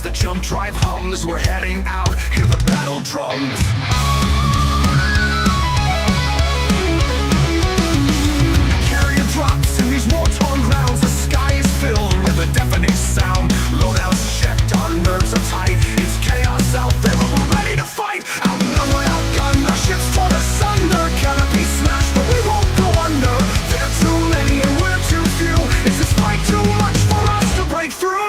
the jump drive hums, we're heading out, hear the battle drums. Carrier drops in these war-torn grounds, the sky is filled with a deafening sound. Loadouts checked, our nerves are tight, it's chaos out there, but we're ready to fight. Outnumbered, outgunned, our ships torn asunder, canopy smashed, but we won't go under. There are too many and we're too few, is this fight too much for us to break through?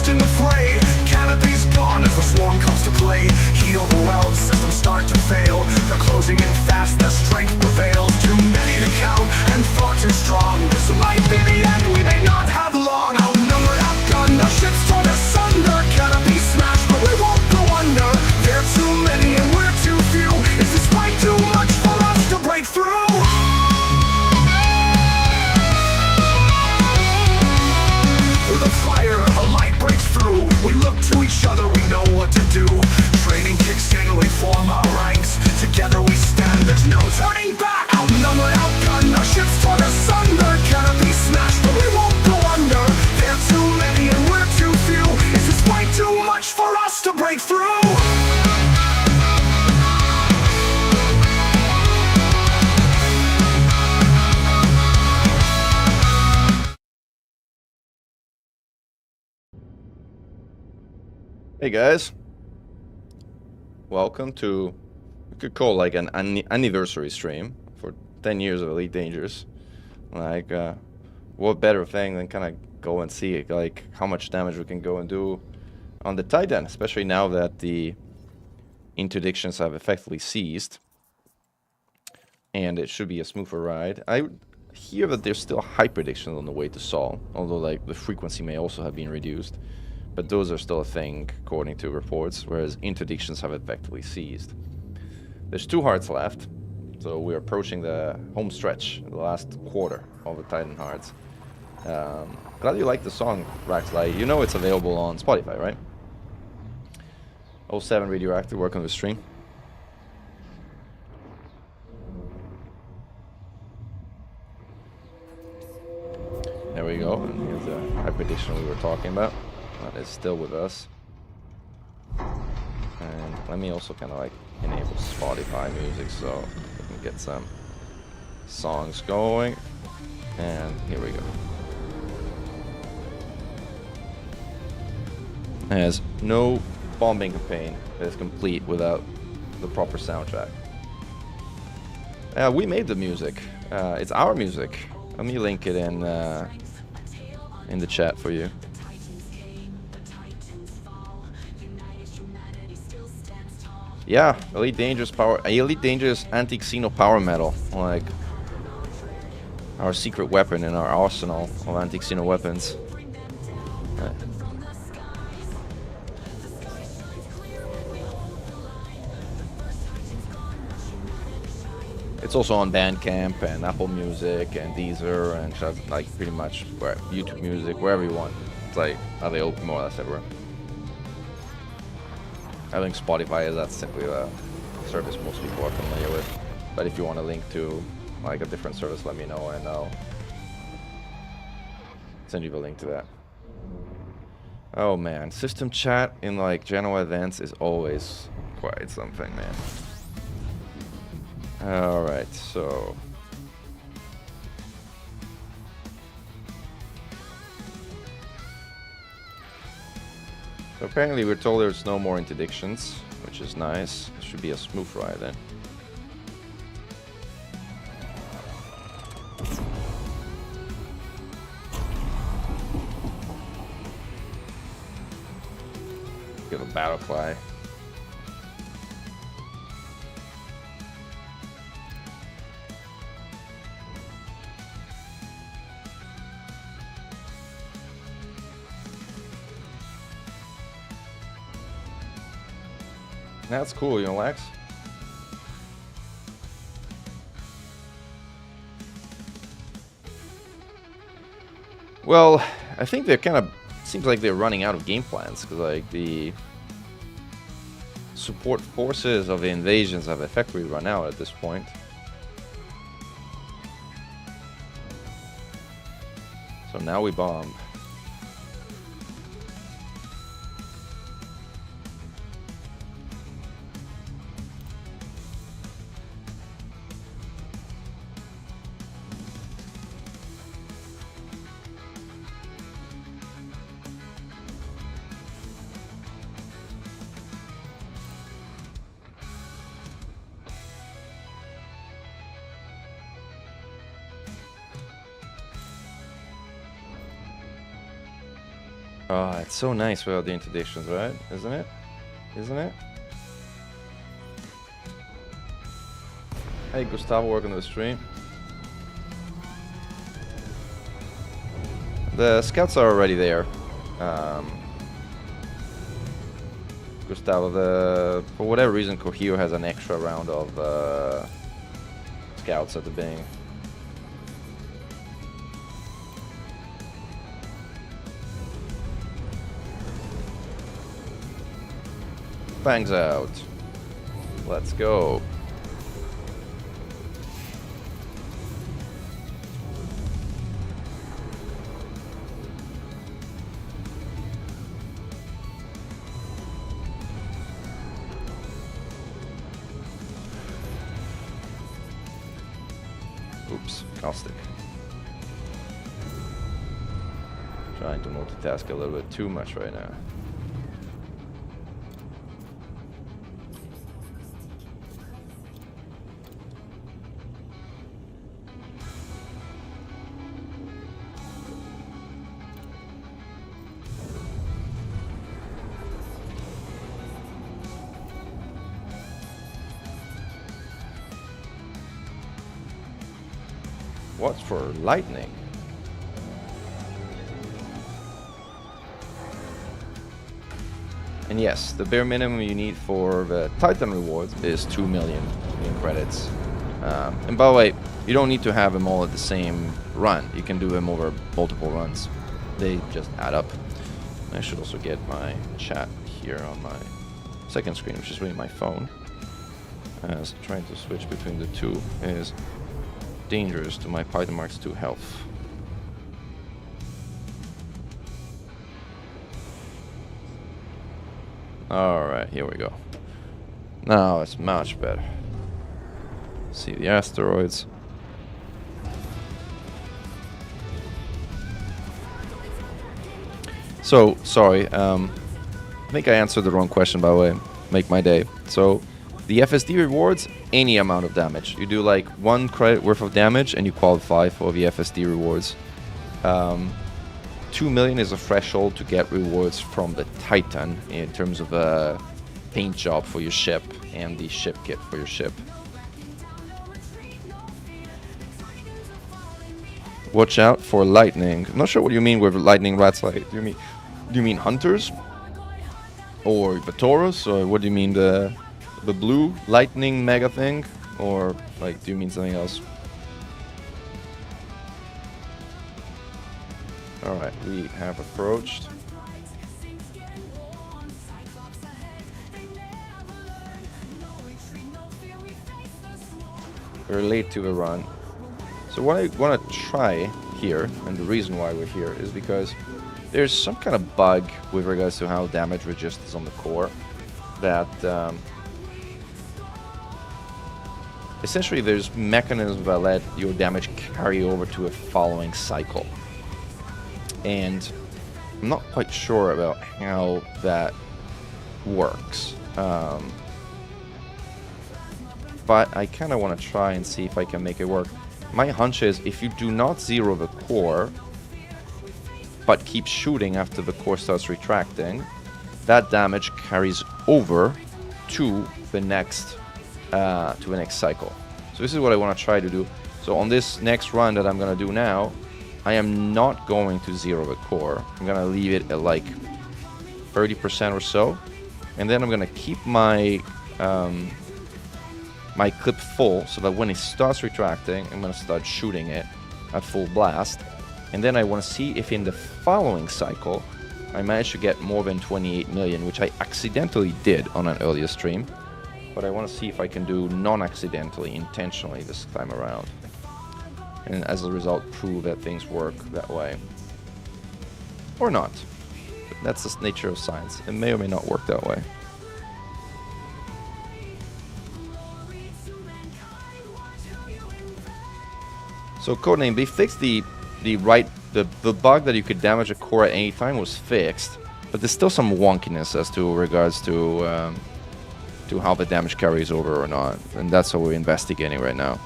In the fray, canopy's gone as the swarm comes to play. Heat overwhelmed, systems start to fail. They're closing in fast, their strength prevails. Too many to count, and far too strong. This might be the end, we may not have long. Outnumbered, outgunned, our ships torn asunder. Canopy smashed, but we won't go under. There are too many and we're too few. Is this fight too much for us to break through? With a fire, a light breaks through. We look to each other, we know what to do. Training kicks in, we form our ranks. Together we stand, there's no turning back. Outnumbered, outgunned, our ships torn asunder. Canopy smashed, but we won't go under. There are too many and we're too few. Is this fight too much for us to break through? Hey guys, welcome to, we could call like an anniversary stream for 10 years of Elite Dangerous. Like, what better thing than kind of go and see like how much damage we can go and do on the Titan, especially now that the interdictions have effectively ceased, and it should be a smoother ride. I hear that there's still hyperdictions on the way to Sol, although like the frequency may also have been reduced. But those are still a thing, according to reports, whereas interdictions have effectively ceased. There's 2 hearts left, so we're approaching the home stretch, the last quarter of the Titan hearts. Glad you like the song, Raxley. You know it's available on Spotify, right? 07 Radioactive, working the stream. There we go, and here's the hyperdiction we were talking about. That is still with us. And let me also kind of like enable Spotify music so we can get some songs going. And here we go. As no bombing campaign is complete without the proper soundtrack. We made the music. It's our music. Let me link it in the chat for you. Yeah, Elite Dangerous anti-Xeno power metal, like our secret weapon in our arsenal of anti-Xeno weapons. It's also on Bandcamp and Apple Music and Deezer and like pretty much where YouTube Music, wherever you want. It's like available more or less everywhere. I think Spotify is that's simply a service most people are familiar with. But if you want a link to like a different service, let me know and I'll send you the link to that. Oh man, system chat in like general events is always quite something, man. Alright, so apparently we're told there's no more interdictions, which is nice. It should be a smooth ride then. Give a battle cry. That's cool, you know, Lex? Well, I think they're kind of... Seems like they're running out of game plans, because, like, the support forces of the invasions have effectively run out at this point. So now we bomb. Oh, it's so nice without the interdictions, right? Isn't it? Isn't it? Hey, Gustavo, welcome to the stream. The scouts are already there. Gustavo, for whatever reason, Cohio has an extra round of scouts at the beginning. Bangs out. Let's go. Oops, caustic. Trying to multitask a little bit too much right now. What's for lightning? And yes, the bare minimum you need for the Titan rewards is 2 million in credits. And by the way, you don't need to have them all at the same run. You can do them over multiple runs. They just add up. I should also get my chat here on my second screen, which is really my phone, as trying to switch between the two is dangerous to my Python Marks 2 health. Alright, here we go. Now it's much better. See the asteroids. So, sorry, I think I answered the wrong question, by the way. Make my day. So, the FSD rewards any amount of damage. You do like 1 credit worth of damage and you qualify for the FSD rewards. 2 million is a threshold to get rewards from the Titan in terms of a paint job for your ship and the ship kit for your ship. Watch out for lightning. I'm not sure what you mean with lightning rats. Like, do you mean hunters or the Taurus, or what do you mean the blue lightning mega thing, or like do you mean something else? Alright, we have approached. We're late to the run. So what I want to try here, and the reason why we're here, is because there's some kind of bug with regards to how damage registers on the core that essentially there's mechanisms that let your damage carry over to a following cycle. And I'm not quite sure about how that works. But I kind of want to try and see if I can make it work. My hunch is if you do not zero the core, but keep shooting after the core starts retracting, that damage carries over to the next cycle. So this is what I want to try to do. So on this next run that I'm going to do now, I am not going to zero the core. I'm going to leave it at like 30% or so. And then I'm going to keep my my clip full so that when it starts retracting, I'm going to start shooting it at full blast. And then I want to see if in the following cycle I managed to get more than 28 million, which I accidentally did on an earlier stream. But I want to see if I can do non-accidentally, intentionally this time around. And as a result, prove that things work that way. Or not. But that's the nature of science. It may or may not work that way. So Codename, they fixed the bug that you could damage a core at any time was fixed, but there's still some wonkiness as to regards to how the damage carries over or not, and that's what we're investigating right now.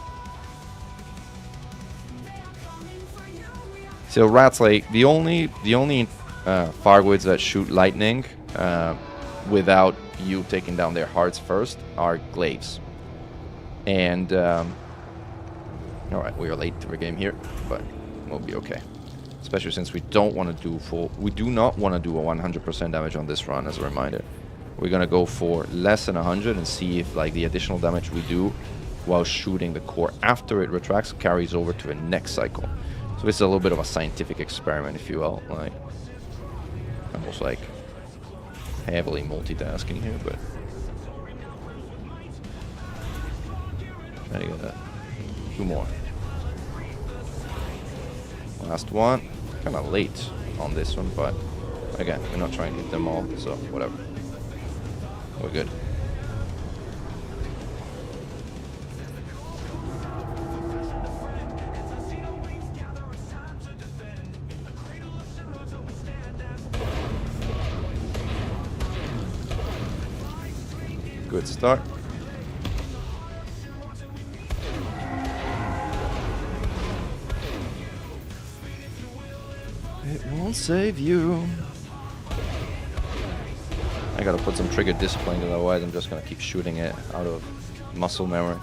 So Ratsley, the only Fargoids that shoot lightning without you taking down their hearts first are glaives, and alright, we are late to the game here, but we'll be okay. Especially since we don't want to do we do not want to do a 100% damage on this run, as a reminder. We're gonna go for less than 100 and see if like the additional damage we do while shooting the core after it retracts carries over to the next cycle. So this is a little bit of a scientific experiment, if you will, like almost like heavily multitasking here, but I got 2 more. Last one. Kind of late on this one, but again, we're not trying to hit them all, so whatever. We're good. Good start. It won't save you. I gotta put some trigger discipline, because otherwise I'm just gonna keep shooting it out of muscle memory.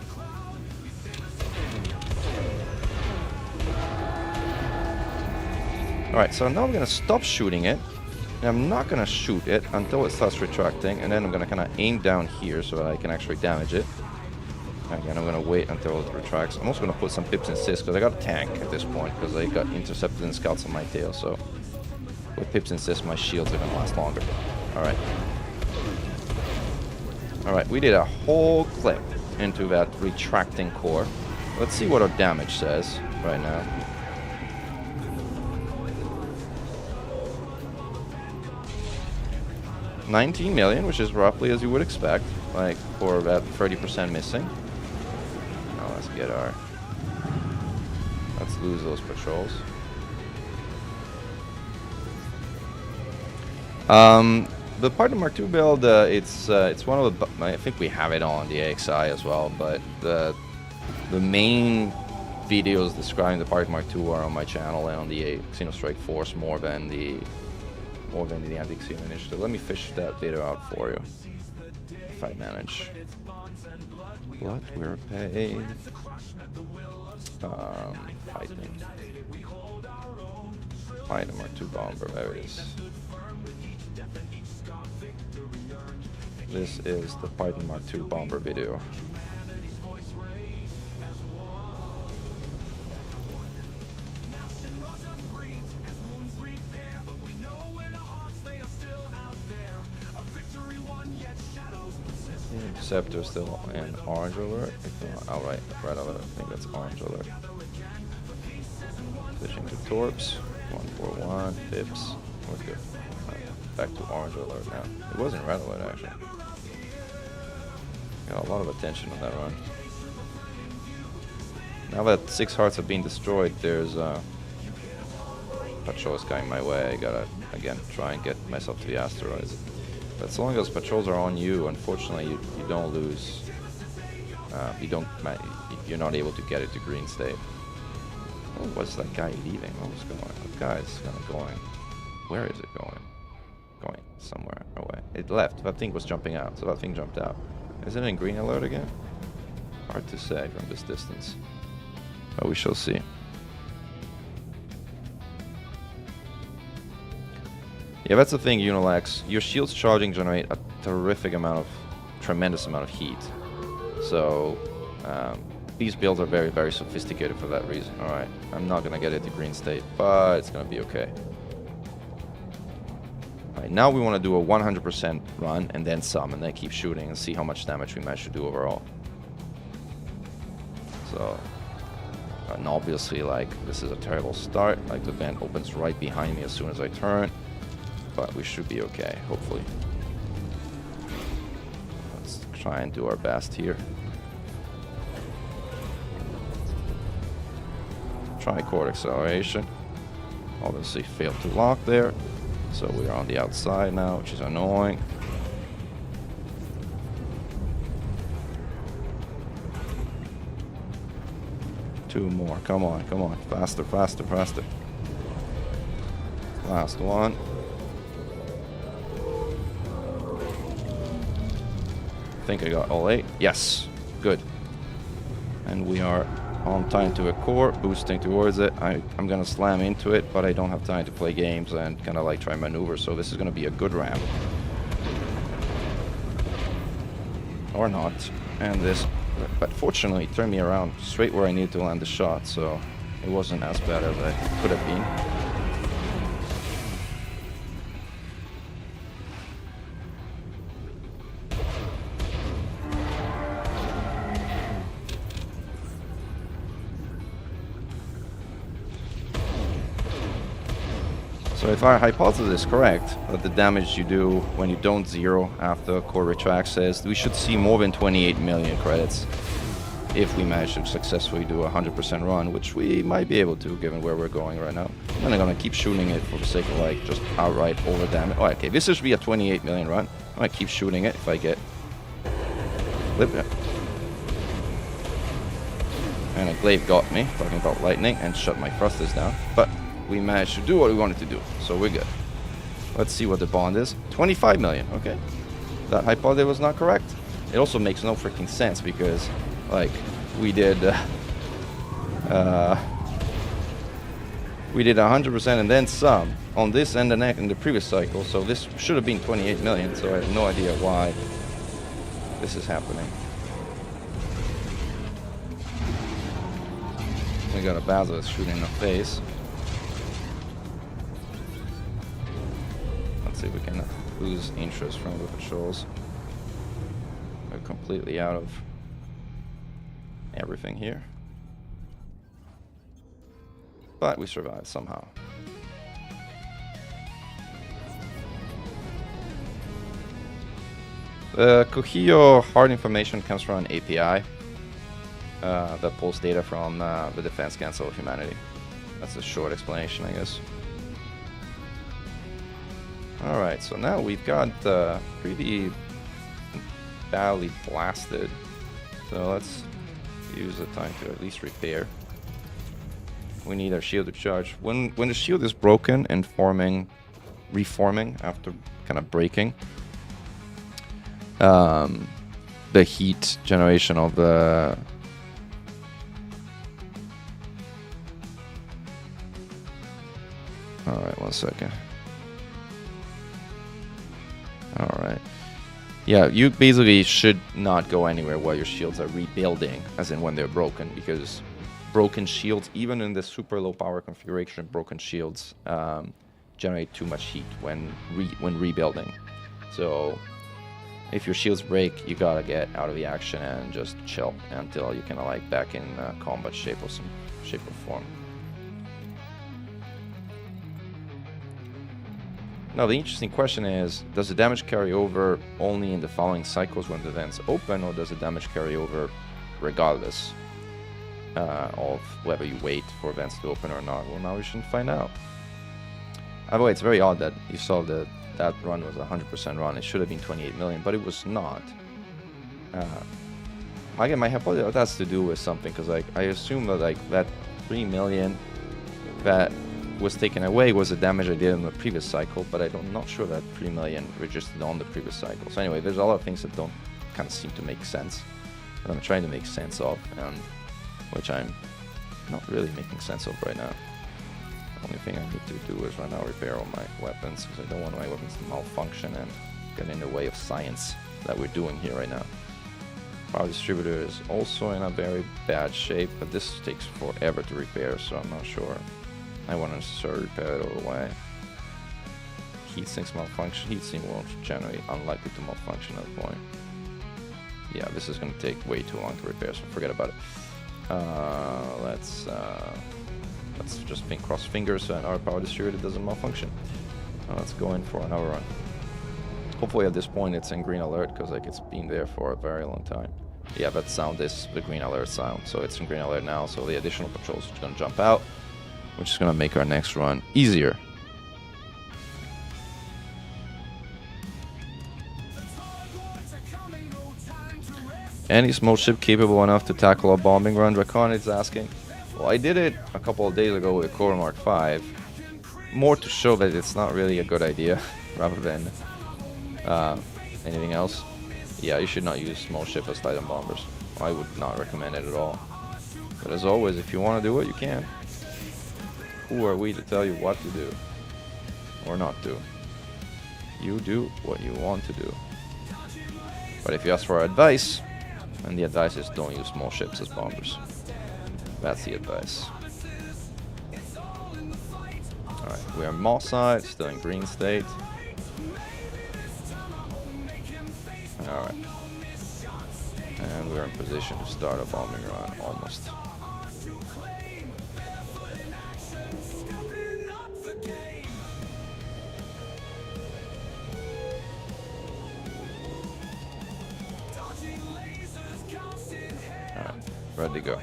Alright, so now I'm gonna stop shooting it. And I'm not gonna shoot it until it starts retracting, and then I'm gonna kinda aim down here so that I can actually damage it. Again, I'm gonna wait until it retracts. I'm also gonna put some pips and cysts, because I got a tank at this point, because I got intercepted and scouts on my tail, so with pips and cysts my shields are gonna last longer. Alright. Alright, we did a whole clip into that retracting core. Let's see what our damage says right now. $19 million, which is roughly as you would expect, like for about 30% missing. Now let's get our... Let's lose those patrols. The Partner Mark II build, it's one of the... I think we have it on the AXI as well, but the main videos describing the Partner Mark II are on my channel and on the Xenostrike Force more than the anti-Xeno initiative. Let me fish that video out for you, if I manage. What we're paid. Fighting. Item or 2 bomber, there it is. This is the Python Mark II bomber video. Scepter still in orange alert. Oh, right alert. I think that's orange alert. Switching to torps. 141 pips. We're good. Right, back to orange alert now. It wasn't red alert actually. Got a lot of attention on that run. Now that 6 hearts have been destroyed, there's patrols coming my way. I gotta again try and get myself to the asteroids. But so long as patrols are on you, unfortunately, you don't lose. You're not able to get it to green state. Oh, what's that guy leaving? Oh, what's going on? That guy's kind of going. Where is it going? Going somewhere away. It left. That thing was jumping out, so that thing jumped out. Is it in green alert again? Hard to say from this distance. But we shall see. Yeah, that's the thing, Unilax. Your shields charging generate a tremendous amount of heat. So, these builds are very, very sophisticated for that reason. Alright, I'm not gonna get it to green state, but it's gonna be okay. Right, now we want to do a 100% run and then some, and then keep shooting and see how much damage we manage to do overall. So, and obviously, like, this is a terrible start. Like, the vent opens right behind me as soon as I turn, but we should be okay, hopefully. Let's try and do our best here. Tri-chord acceleration. Obviously failed to lock there. So we're on the outside now, which is annoying. Two more. Come on, come on. Faster, faster, faster. Last one. I think I got all 8. Yes. Good. And we are on time to a core, boosting towards it. I'm gonna slam into it, but I don't have time to play games and kind of like try maneuver, so this is gonna be a good ramp. Or not. And this, but fortunately it turned me around straight where I needed to land the shot, so it wasn't as bad as I could have been. So if our hypothesis is correct, that the damage you do when you don't zero after core retracts is, we should see more than 28 million credits if we manage to successfully do a 100% run, which we might be able to given where we're going right now. And I'm gonna keep shooting it for the sake of like just outright over damage. Oh, okay, this should be a 28 million run. I'm gonna keep shooting it if I get lip. And a glaive got me, talking about lightning, and shut my thrusters down. But we managed to do what we wanted to do, so we're good. Let's see what the bond is. 25 million, okay. That hypothesis was not correct. It also makes no freaking sense because, like, we did 100% and then some on this and the neck in the previous cycle, so this should have been 28 million, so I have no idea why this is happening. We got a basilisk shooting in the face. See if we can lose interest from the patrols. We're completely out of everything here. But we survived somehow. The Cohio hard information comes from an API that pulls data from the Defense Council of Humanity. That's a short explanation, I guess. Alright, so now we've got pretty badly blasted. So let's use the time to at least repair. We need our shield to charge. When the shield is broken and reforming after kind of breaking, the heat generation of the alright, 1 second. Alright. Yeah, you basically should not go anywhere while your shields are rebuilding, as in when they're broken, because broken shields, even in the super low power configuration, broken shields generate too much heat when rebuilding. So if your shields break, you gotta get out of the action and just chill until you can like back in combat shape or some shape or form. Now the interesting question is, does the damage carry over only in the following cycles when the vents open, or does the damage carry over regardless of whether you wait for vents to open or not? Well, now we should find out. By the way, it's very odd that you saw that run was a 100% run. It should have been 28 million, but it was not. Again, my hypothesis has to do with something, because like I assume that like that 3 million that was taken away was the damage I did in the previous cycle, but I'm not sure that 3 million registered on the previous cycle. So anyway, there's a lot of things that don't kind of seem to make sense, that I'm trying to make sense of, and which I'm not really making sense of right now. The only thing I need to do is right now repair all my weapons, because I don't want my weapons to malfunction and get in the way of science that we're doing here right now. Power distributor is also in a very bad shape, but this takes forever to repair, so I'm not sure I want to necessarily repair it all the way. heat sinks malfunction. Heat sink will generally unlikely to malfunction at the point. Yeah, this is going to take way too long to repair, so forget about it. Let's just cross fingers and our power distributor doesn't malfunction. Let's go in for another run. Hopefully at this point it's in green alert, because like it's been there for a very long time. Yeah, that sound is the green alert sound, so it's in green alert now, so the additional patrols are going to jump out, which is going to make our next run easier. Any small ship capable enough to tackle a bombing run? Dracon is asking. Well, I did it a couple of days ago with a Core Mark 5. More to show that it's not really a good idea, rather than anything else. Yeah, you should not use small ship as Titan bombers. I would not recommend it at all. But as always, if you want to do it, you can. Who are we to tell you what to do or not do? You do what you want to do. But if you ask for advice, and the advice is don't use small ships as bombers. That's the advice. Alright, we are Mall side, still in green state. Alright. And we're in position to start a bombing run, almost. Alright, ready to go.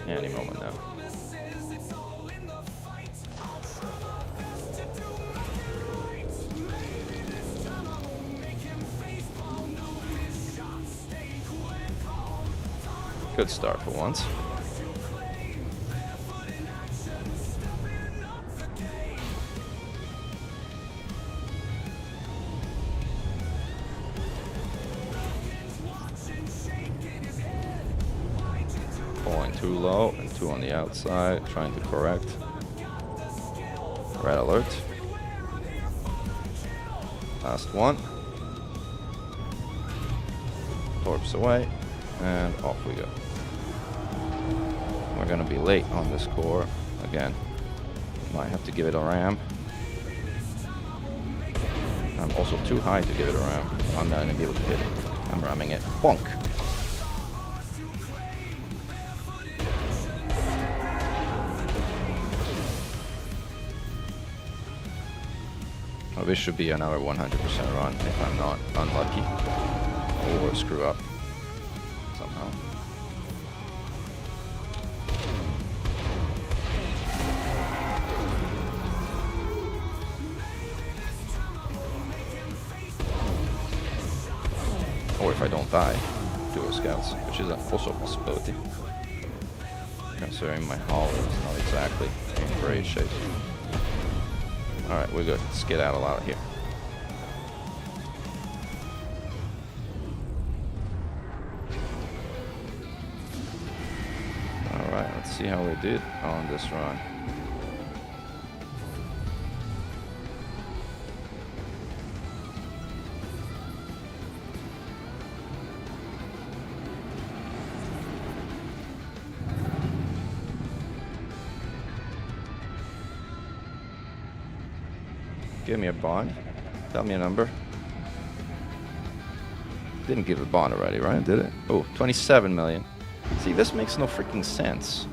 Any moment now. Good start for once. Falling too low and two on the outside, trying to correct. Red alert. Last one. Torps away, and off we go. We're gonna be late on this core. Again, might have to give it a ram. I'm also too high to give it a ram. I'm not gonna be able to hit it. I'm ramming it. Bonk! Well, this should be another 100% run if I'm not unlucky or screw up somehow. Or if I don't die, dual scouts, which is also a possibility. Considering my hull is not exactly in great shape. Alright, we're good. Let's get out of here. Alright, let's see how we did on this run. Give me a bond. Tell me a number. Didn't give a bond already, right? Did it? Oh, 27 million. See, this makes no freaking sense.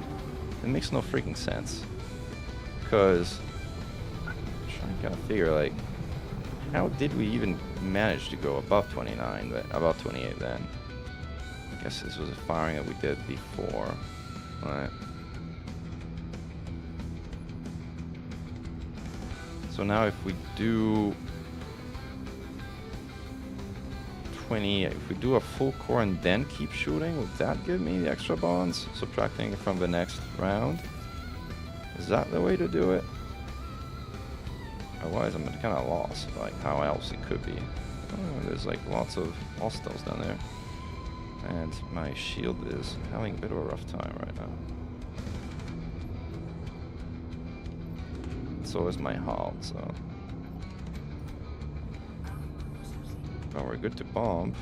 It makes no freaking sense. Because I'm trying to kind of figure, like, how did we even manage to go above 29, but above 28 then? I guess this was a firing that we did before. Right. So now if we do 20, if we do a full core and then keep shooting, would that give me the extra bonds? Subtracting it from the next round? Is that the way to do it? Otherwise I'm kind of lost, like how else it could be. Oh, there's like lots of hostiles down there. And my shield is having a bit of a rough time right now. So is my hull, so. But we're good to bomb.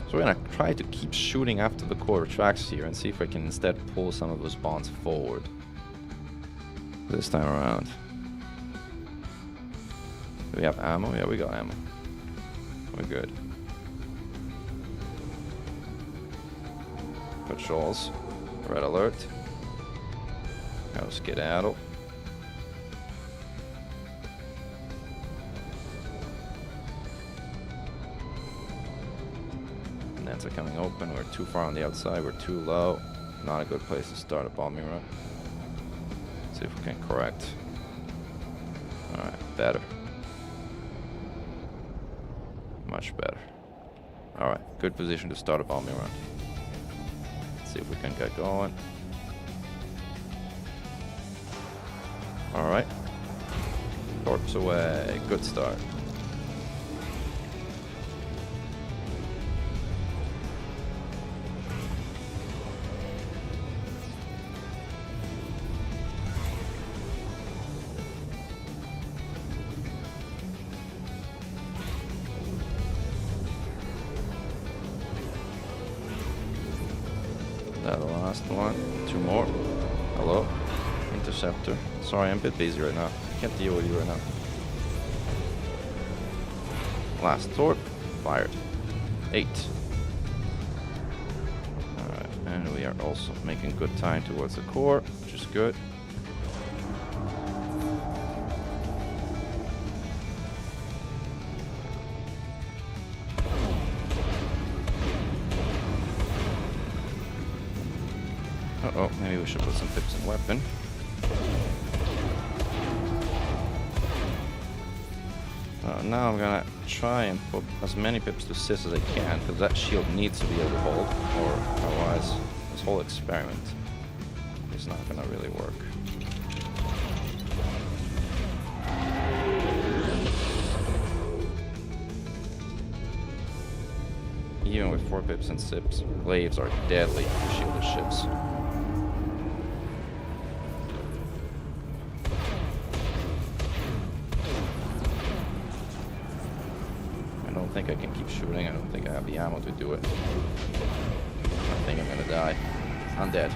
So we're gonna try to keep shooting after the core retracts here and see if I can instead pull some of those bonds forward this time around. Do we have ammo? Yeah, we got ammo. We're good. Patrols. Red alert. Gotta skedaddle. Nets are coming open. We're too far on the outside. We're too low. Not a good place to start a bombing run. See if we can correct. Alright, better. Much better. Alright, good position to start a bombing run. Let's see if we can get going. Alright. Corpse away. Good start. That the last one. Two more. Hello. Interceptor. Sorry, I'm a bit busy right now. Can't deal with you right now. Last torp. Fired. 8. Alright, and we are also making good time towards the core, which is good. Uh-oh, maybe we should put some pips in weapon. Now I'm gonna try and put as many pips to sys as I can, because that shield needs to be able to hold, or otherwise this whole experiment is not gonna really work. Even with 4 pips and sips, glaives are deadly to shielded ships. I don't think I can keep shooting. I don't think I have the ammo to do it. I think I'm gonna die. I'm dead.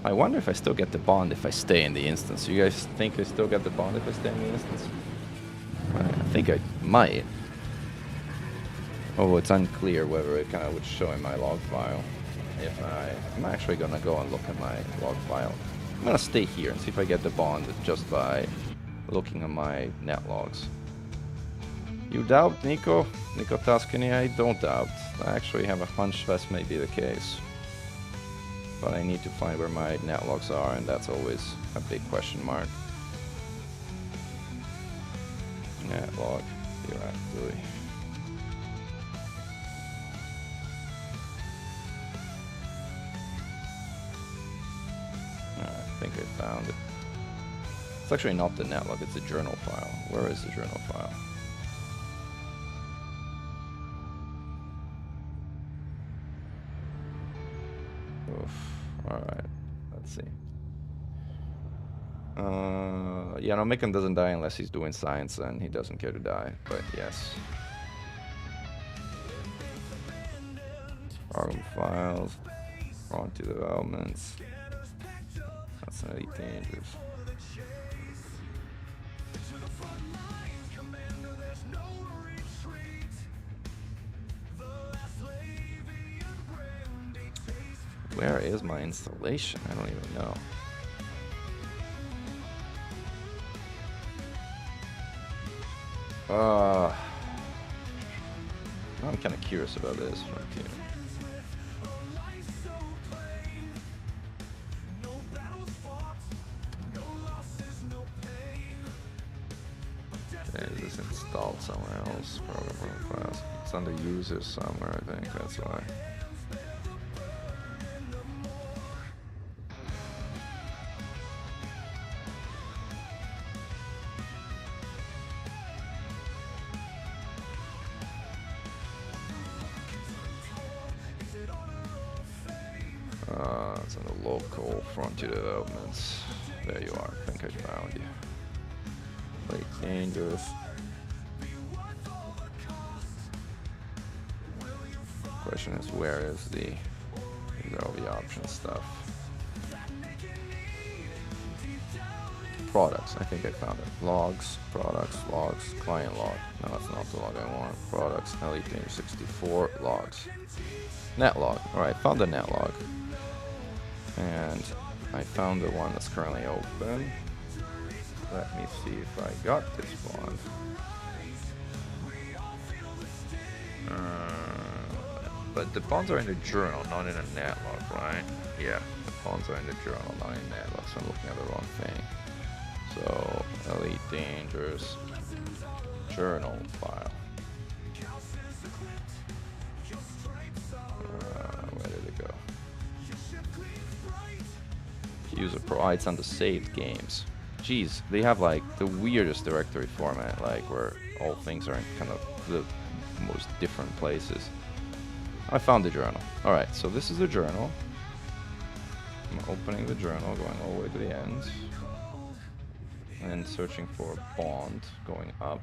I wonder if I still get the bond if I stay in the instance. You guys think I still get the bond if I stay in the instance? I think I might. Oh, it's unclear whether it kind of would show in my log file. I'm actually gonna go and look at my log file. I'm gonna stay here and see if I get the bond just by looking at my net logs. You doubt, Nico? Nico Tuscany, I don't doubt. I actually have a hunch that may be the case. But I need to find where my net logs are, and that's always a big question mark. Net log, directly. I think I found it. It's actually not the net log, it's the journal file. Where is the journal file? Oof. Alright, let's see. Yeah, no, Mechan doesn't die unless he's doing science, and he doesn't care to die, but yes. Program files, frontier developments. That's not elite dangerous. Where is my installation? I don't even know. I'm kind of curious about this right here. Okay, is this installed somewhere else? Program files. It's under users somewhere, I think. That's why. It's on the local frontier developments. There you are. I think I found you. Very dangerous. Question is, where is the all the option stuff. Products, I think I found it. Logs, products, logs, client log. No, that's not the log I want. Products, Elite Danger 64, logs. Net log. Alright, found the net log. And I found the one that's currently open. Let me see if I got this bond. But the bonds are in the journal, not in a net log, right? Yeah, the bonds are in the journal, not in net log, so I'm looking at the wrong thing. So, Elite Dangers journal file. Where did it go? User Pro. It's on the saved games. Jeez, they have like the weirdest directory format, like where all things are in kind of the most different places. I found the journal. Alright, so this is the journal. I'm opening the journal, going all the way to the end. And searching for bond, going up.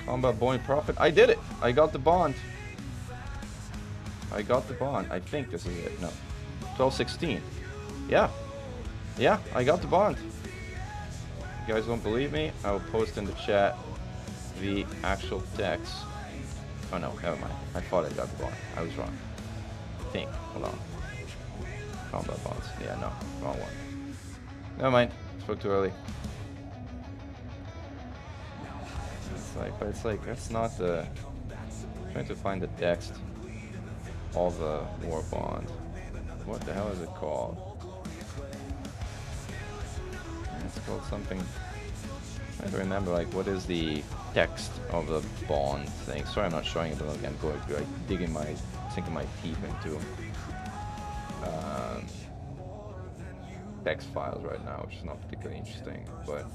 Combat Boeing Profit. I did it! I got the bond. I got the bond. I think this is it. No. 1216. Yeah. Yeah, I got the bond. You guys won't believe me? I will post in the chat the actual text. Oh no, never mind. I thought I got the bond. I was wrong. I think. Hold on. Combat bonds. Yeah, no. Wrong one. Never mind. Spoke too early. It's like, but it's like, that's not the... I'm trying to find the text of the war bond. What the hell is it called? It's called something... I'm trying to remember, like, what is the text of the bond thing? Sorry, I'm not showing it, but I'm going to like sinking my teeth into text files right now, which is not particularly interesting, but...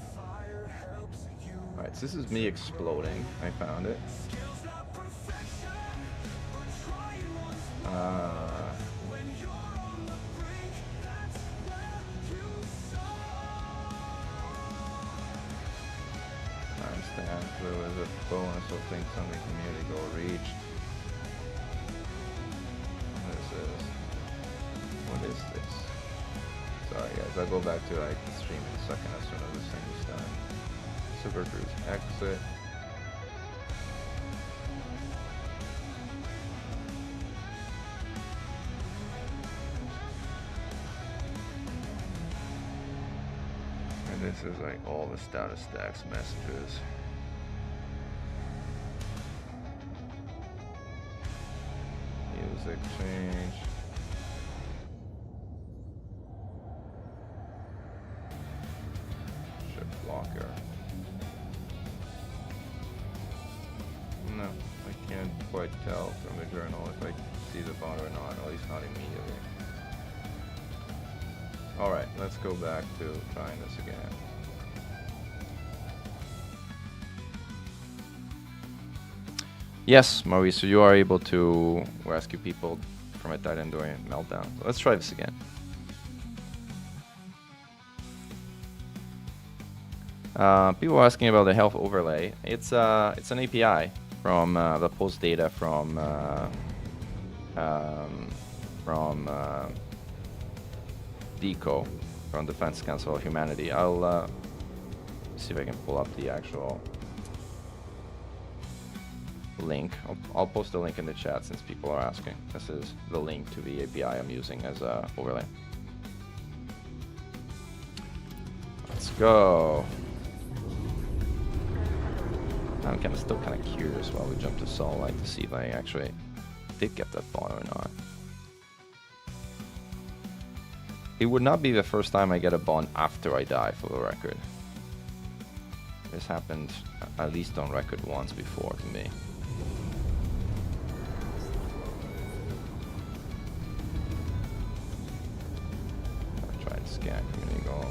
Alright, so this is me exploding. I found it. Timestamp, there was a bonus of things on the community goal reached. What is this? Sorry guys, I'll go back to like the stream in a second as soon as this thing is done. Super Cruise exit. And this is like all the status stacks messages. Music change. Shift blocker. No, I can't quite tell from the journal if I see the bond or not, at least not immediately. Alright, let's go back to trying this again. Yes, Maurice, so you are able to rescue people from a Titan during meltdown. Let's try this again. People are asking about the health overlay. It's an API from the post data from DECO, from Defense Council of Humanity. I'll see if I can pull up the actual link. I'll post a link in the chat since people are asking. This is the link to the API I'm using as a overlay. Let's go. I'm still kind of curious while we jump to Sol Light to see if I actually did get that bond or not. It would not be the first time I get a bond after I die, for the record. This happened at least on record once before to me. I'll try and scan community goal.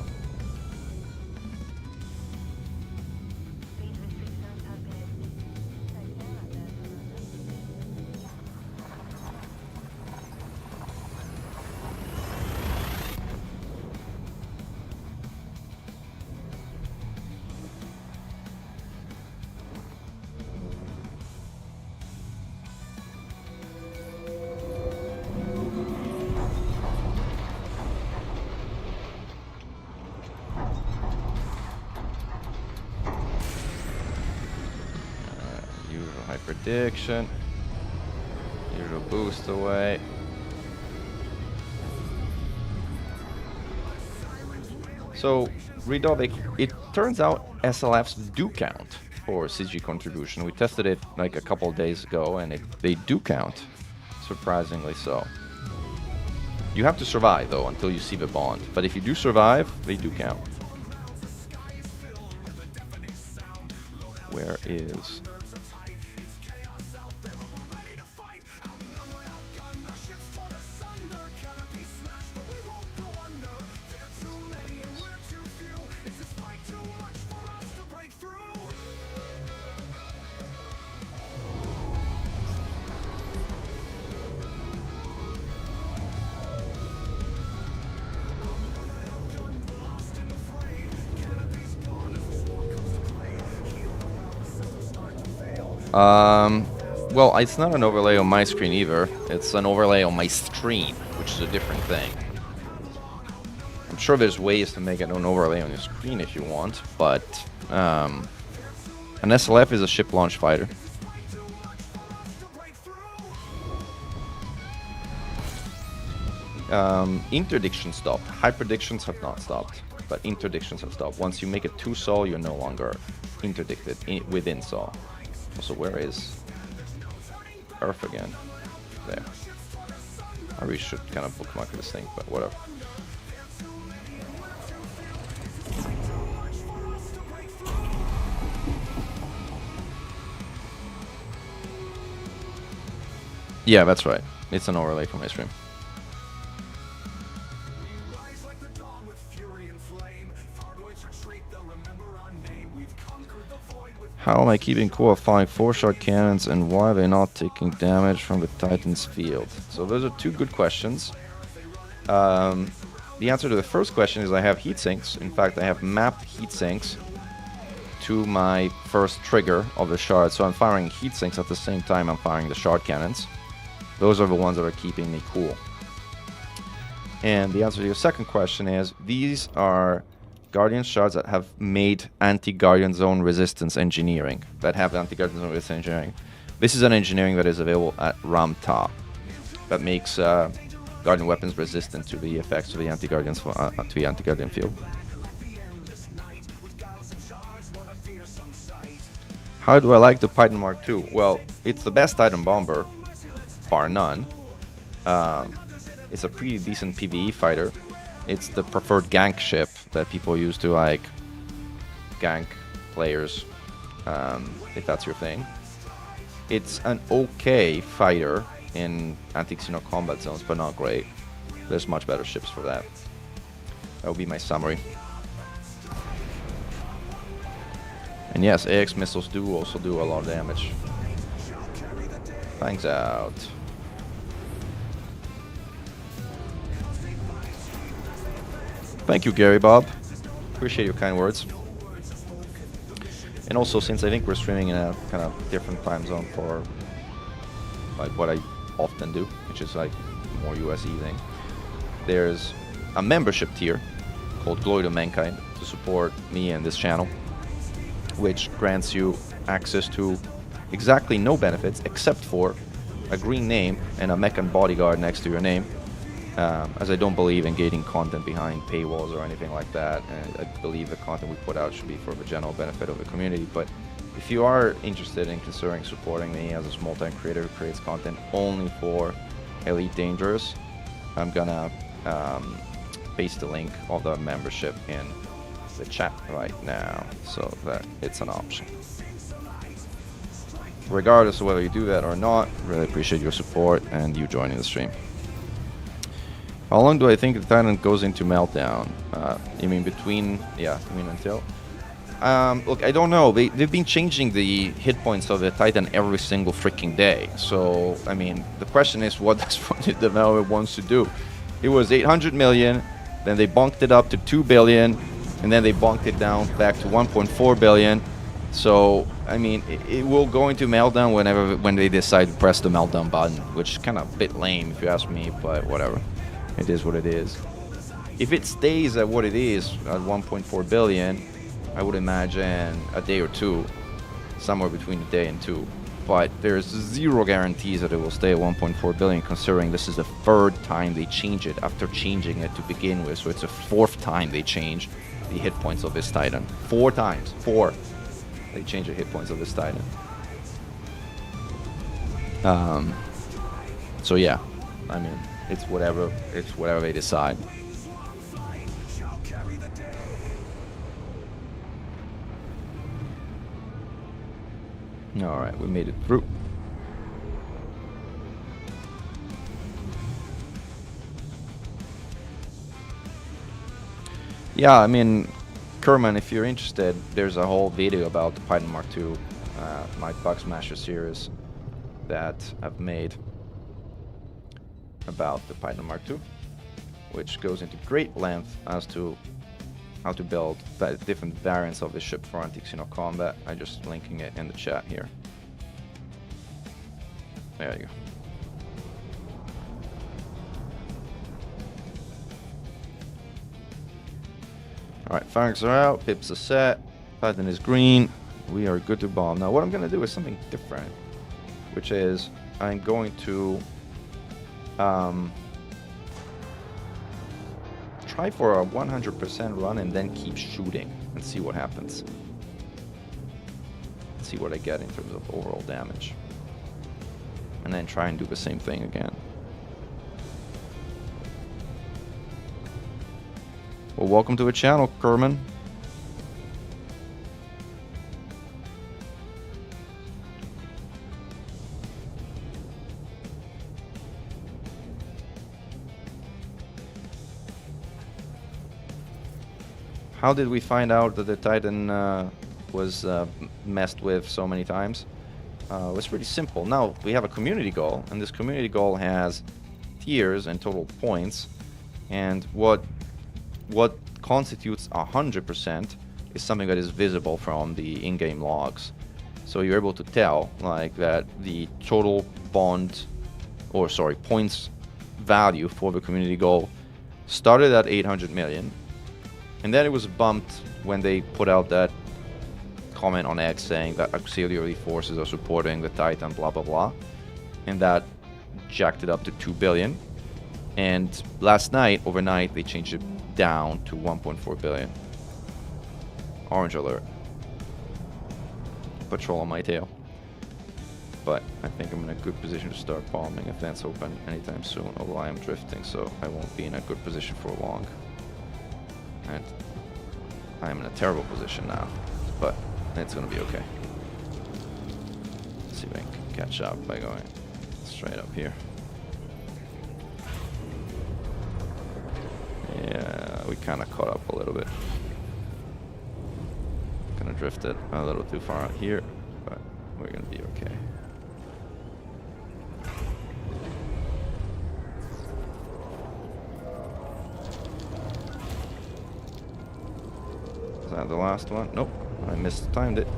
High prediction. Usual boost away. So, Redovic, it turns out SLFs do count for CG contribution. We tested it like a couple of days ago, and they do count, surprisingly so. You have to survive, though, until you see the bond. But if you do survive, they do count. Where is... Well, it's not an overlay on my screen either. It's an overlay on my stream, which is a different thing. I'm sure there's ways to make it an overlay on your screen if you want, but an SLF is a ship launch fighter. Interdiction stopped. Hyperdictions have not stopped, but interdictions have stopped. Once you make it 2 sol, you're no longer interdicted within sol. So where is Earth again? There. I really should kind of bookmark this thing, but whatever. Yeah, that's right. It's an overlay for my stream. How am I keeping cool of firing 4-shot cannons, and why are they not taking damage from the Titan's field? So those are 2 good questions. The answer to the first question is I have heat sinks. In fact, I have mapped heat sinks to my first trigger of the shard. So I'm firing heat sinks at the same time I'm firing the shard cannons. Those are the ones that are keeping me cool. And the answer to your second question is these are Guardian shards that have made anti-Guardian Zone resistance engineering. This is an engineering that is available at Ramta that makes Guardian weapons resistant to the effects of the anti-Guardian field. How do I like the Titan Mark II? Well, it's the best Titan bomber, bar none. It's a pretty decent PvE fighter. It's the preferred gank ship that people use to like gank players, if that's your thing. It's an okay fighter in anti-Xeno combat zones, but not great. There's much better ships for that. That would be my summary. And yes, AX missiles do also do a lot of damage. Fangs out. Thank you, Gary Bob. Appreciate your kind words. And also, since I think we're streaming in a kind of different time zone for like what I often do, which is like more USE thing, there's a membership tier called Glory to Mankind to support me and this channel, which grants you access to exactly no benefits except for a green name and a Mechan bodyguard next to your name. As I don't believe in gating content behind paywalls or anything like that, and I believe the content we put out should be for the general benefit of the community. But if you are interested in considering supporting me as a small-time creator who creates content only for Elite Dangerous, I'm gonna paste the link of the membership in the chat right now, so that it's an option. Regardless of whether you do that or not, really appreciate your support and you joining the stream. How long do I think the Titan goes into meltdown? You mean between... Yeah, I mean until... look, I don't know. They've been changing the hit points of the Titan every single freaking day. So, I mean, the question is, what does the developer wants to do? It was 800 million, then they bunked it up to 2 billion, and then they bunked it down back to 1.4 billion. So, I mean, it will go into meltdown when they decide to press the meltdown button, which is kind of a bit lame if you ask me, but whatever. It is what it is. If it stays at what it is, at 1.4 billion, I would imagine a day or two, somewhere between a day and 2, but there's zero guarantees that it will stay at 1.4 billion, considering this is the third time they change it after changing it to begin with. So it's the fourth time they change the hit points of this Titan. 4 times. 4. They change the hit points of this Titan. So yeah, I mean, it's whatever they decide. All right, we made it through. Yeah, I mean, Kerman, if you're interested, there's a whole video about the Python Mark II, my Bug Smasher series that I've made about the Python Mark II, which goes into great length as to how to build different variants of the ship for anti-Xeno combat. I'm just linking it in the chat here. There you go. Alright, Phalanx are out, Pips are set, Titan is green, we are good to bomb. Now what I'm going to do is something different, which is I'm going to try for a 100% run and then keep shooting and see what happens. See what I get in terms of overall damage. And then try and do the same thing again. Well, welcome to the channel, Kerman. How did we find out that the Titan was messed with so many times? It was pretty simple. Now we have a community goal, and this community goal has tiers and total points. And what constitutes 100% is something that is visible from the in-game logs. So you're able to tell like that the total points value for the community goal started at 800 million. And then it was bumped when they put out that comment on X saying that auxiliary forces are supporting the Titan, blah, blah, blah. And that jacked it up to 2 billion. And last night, overnight, they changed it down to 1.4 billion. Orange alert. Patrol on my tail. But I think I'm in a good position to start bombing if that's open anytime soon, although I am drifting, so I won't be in a good position for long. And I am in a terrible position now, but it's gonna be okay. Let's see if I can catch up by going straight up here. Yeah, we kind of caught up a little bit. Kind of drifted a little too far out here, but we're gonna be okay. Is that the last one? Nope, I mistimed it.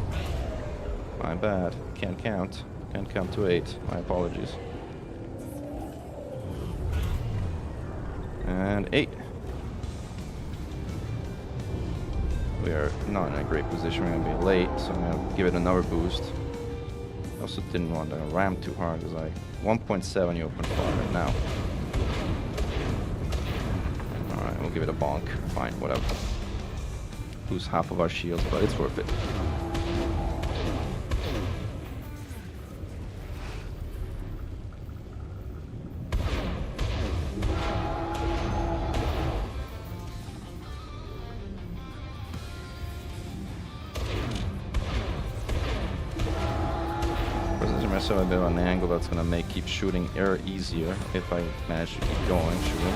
My bad. Can't count. Can't count to 8. My apologies. And 8. We are not in a great position. We're gonna be late, so I'm gonna give it another boost. I also didn't want to ram too hard because I 1.7 you open fire right now. Alright, we'll give it a bonk. Fine, whatever. Lose half of our shields, but it's worth it. Position myself a bit on an angle that's gonna keep shooting air easier if I manage to keep going shooting.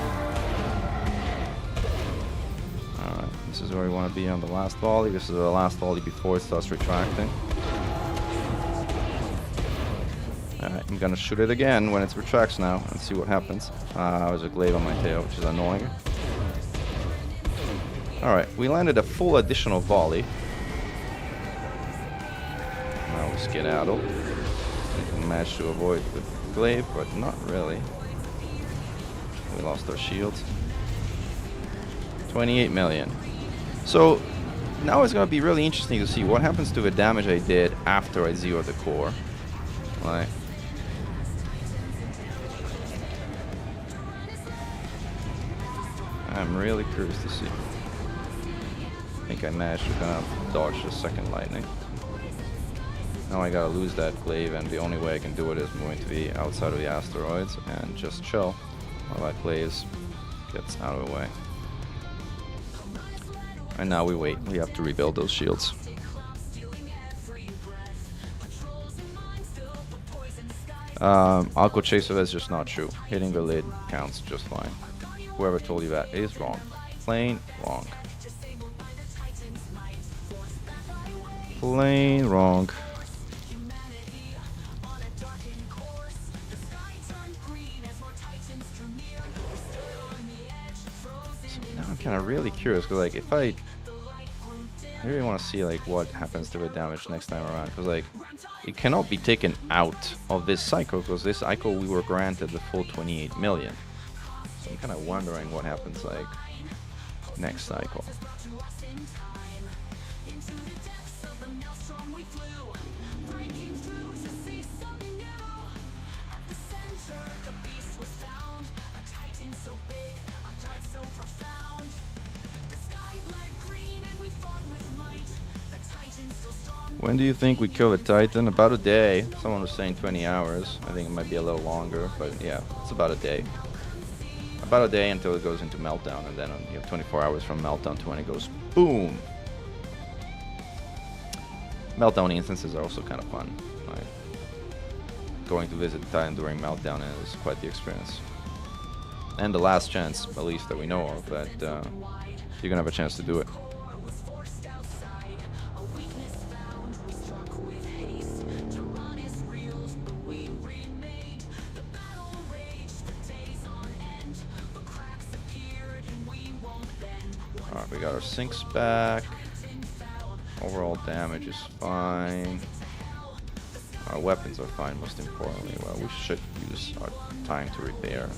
This is where we want to be on the last volley. This is the last volley before it starts retracting. Alright, I'm gonna shoot it again when it retracts now and see what happens. There's a glaive on my tail, which is annoying. Alright, we landed a full additional volley. Now we skedaddle. We managed to avoid the glaive, but not really. We lost our shields. 28 million. So now it's going to be really interesting to see what happens to the damage I did after I zeroed the core. Like, I'm really curious to see. I think I managed to kind of dodge the second lightning. Now I gotta lose that glaive, and the only way I can do it is moving to the outside of the asteroids and just chill while that glaive gets out of the way. And now we wait. We have to rebuild those shields. Alco Chaser is just not true. Hitting the lid counts just fine. Whoever told you that is wrong. Plain wrong. Plain wrong. Now I'm kind of really curious, because like if I really want to see like what happens to the damage next time around, because like it cannot be taken out of this cycle, because this cycle we were granted the full 28 million. So I'm kind of wondering what happens like next cycle. When do you think we kill a Titan? About a day. Someone was saying 20 hours. I think it might be a little longer, but yeah, it's about a day. About a day until it goes into meltdown, and then you have 24 hours from meltdown to when it goes boom. Meltdown instances are also kind of fun. Right? Going to visit Titan during meltdown is quite the experience. And the last chance, at least that we know of, that you're gonna have a chance to do it. Alright, we got our sinks back. Overall damage is fine. Our weapons are fine, most importantly. Well, we should use our time to repair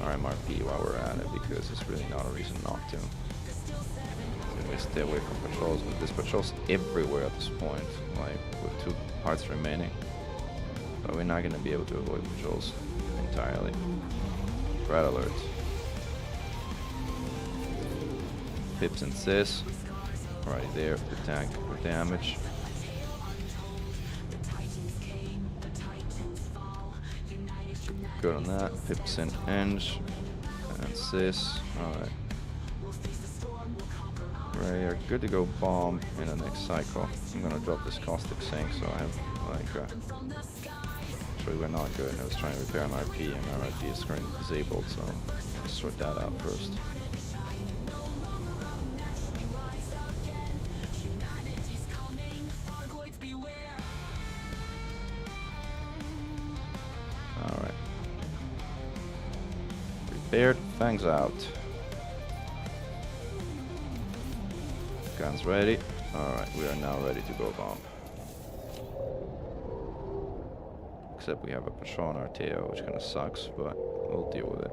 our MRP while we're at it, because it's really not a reason not to. So we stay away from patrols, but there's patrols everywhere at this point, like with 2 hearts remaining. But we're not going to be able to avoid patrols entirely. Red alert. Pips and Sis, right there for the tank for damage. Good on that. Pips and Enge and Sis. Alright. Ray are good to go bomb in the next cycle. I'm gonna drop this caustic sink, so I have like actually we're not good. I was trying to repair an RP, and my RP is currently disabled, so let's sort that out first. Alright. Repaired, fangs out. Guns ready. Alright, we are now ready to go bomb. Except we have a patrol on our tail, which kind of sucks, but we'll deal with it.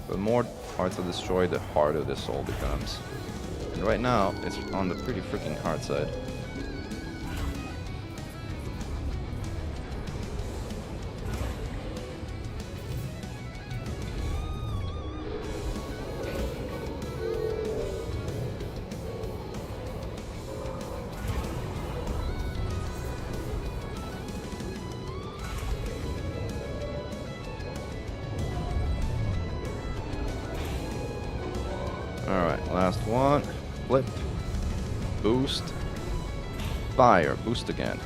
The more parts are destroyed, the harder this all becomes. And right now, it's on the pretty freaking hard side. Alright, last one. Flip. Boost. Fire. Boost again.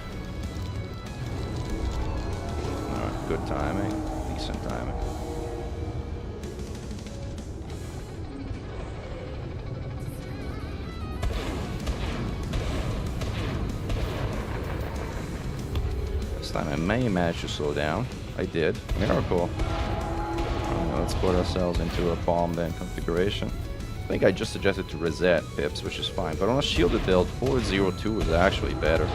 Alright, good timing. Decent timing. This time I may manage to slow down. I did. Miracle. Let's put ourselves into a bomb then configuration. I think I just suggested to reset Pips, which is fine, but on a shielded build, 402 is actually better.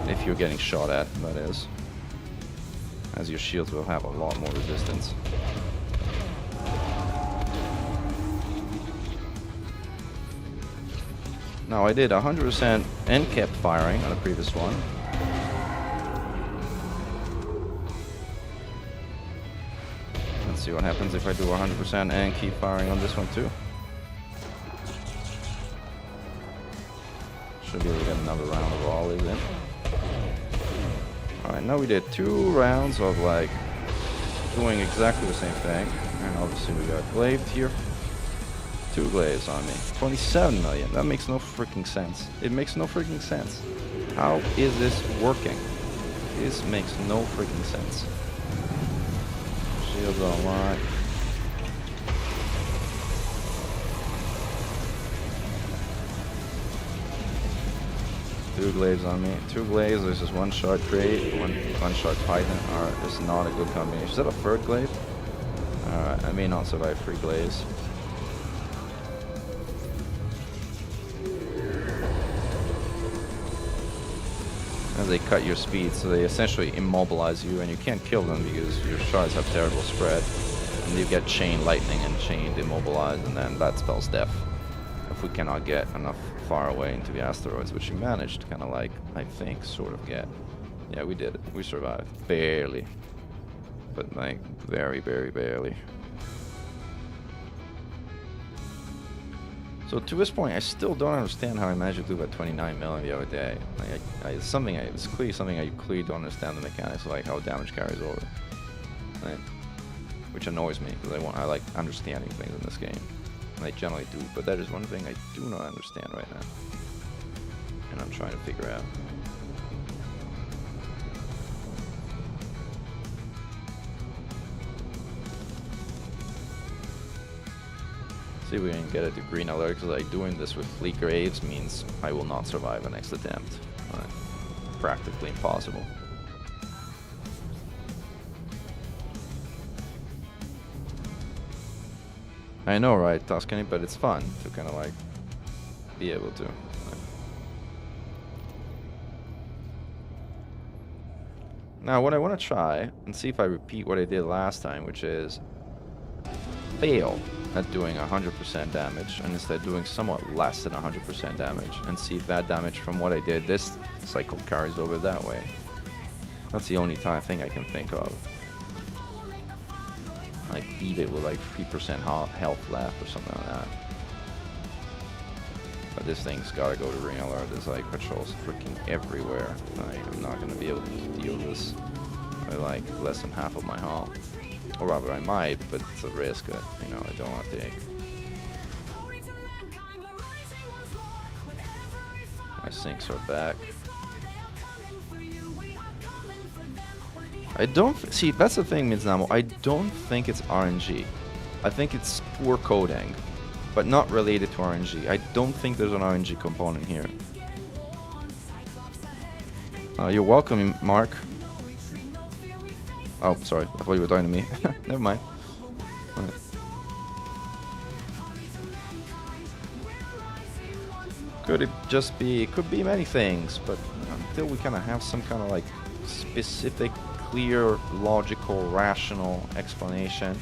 If you're getting shot at, that is. As your shields will have a lot more resistance. Now I did 100% and kept firing on the previous one. Let's see what happens if I do 100% and keep firing on this one too. Should be able to get another round of volleys in. Alright, now we did 2 rounds of like doing exactly the same thing. And obviously we got glaive here. 2 glaives on me. 27 million. That makes no freaking sense. It makes no freaking sense. How is this working? This makes no freaking sense. Shields online. Two glaives on me. 2 glaives versus 1 shot crate, one shot python. Alright, this is not a good combination. Is that a 3rd glaive? Alright, I may not survive 3 glaives. As they cut your speed, so they essentially immobilize you, and you can't kill them because your shots have terrible spread. And you get chain lightning and chained immobilized, and then that spells death. If we cannot get enough far away into the asteroids, which we managed to kind of like, I think, sort of get. Yeah, we did it. We survived. Barely. But like, very, very barely. So to this point, I still don't understand how I managed to do that 29 million the other day. Like, it's clearly something I clearly don't understand the mechanics of, like how damage carries over. Right? Which annoys me, because I like understanding things in this game. And I generally do, but that is one thing I do not understand right now. And I'm trying to figure out. See if we can get it to green alert, because like doing this with fleet graves means I will not survive the next attempt. Practically impossible. I know, right, Tuscany, but it's fun to kind of like be able to. Now what I want to try and see if I repeat what I did last time, which is fail at doing 100% damage and instead doing somewhat less than 100% damage, and see if that damage from what I did this cycle carries over that way. That's the only thing I can think of. Like beat it with like 3% health left or something like that. But this thing's gotta go to ring alert. There's like patrols freaking everywhere. I'm not gonna be able to deal with this by like less than half of my hull. Or rather I might, but it's a risk that, you know, I don't want to take. My sinks are back. I don't see, that's the thing, Miznamo. I don't think it's RNG. I think it's poor coding, but not related to RNG. I don't think there's an RNG component here. You're welcome, Mark. Oh, sorry. I thought you were talking to me. Never mind. Right. Could it just be? It could be many things, but until we kind of have some kind of like specific, clear, logical, rational explanation,